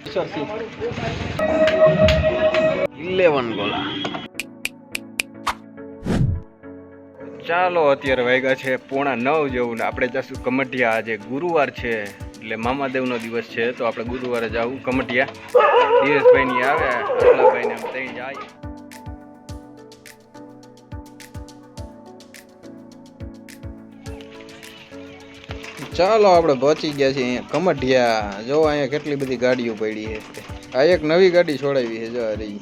11 ગોલા. ચાલો અત્યારે વાગ્યા છે 8:45 જેવું ને આપણે જશું કમટિયા. આજે ગુરુવાર છે એટલે મામાદેવનો દિવસ છે તો આપણે ગુરુવારે જવું કમટિયા. ધીરજભાઈની આવે અટલાભાઈને આમ તઈ જાય. ચાલો આપણે પહોંચી ગયા છીએ અહીંયા કમટિયા. જો અહીંયા કેટલી બધી ગાડીઓ પડી છે. આ એક નવી ગાડી છોડાવી છે જો રહી.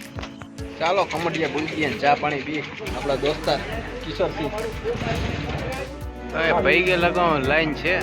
ચાલો કમટિયા ભૂલી ગયા ચા પાણી પી. આપણા દોસ્તાર કિશોરસિંહ ભાઈ કે લગાવ લાઈન છે.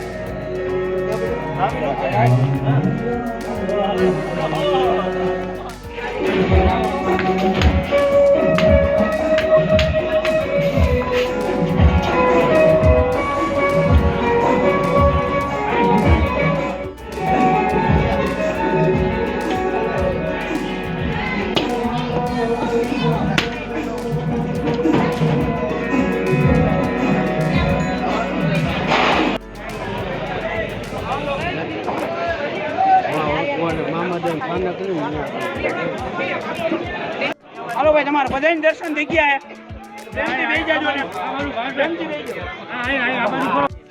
હાલો ભાઈ તમારે બધાને દર્શન થઈ ગયા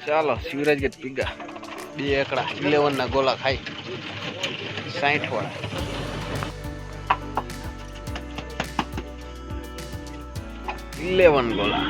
ચાલો શિવરાજ ગેટ પીગા 2 એકડા 11 ના ગોલા ખાઈ 60 વાળા. $11 ગોલા.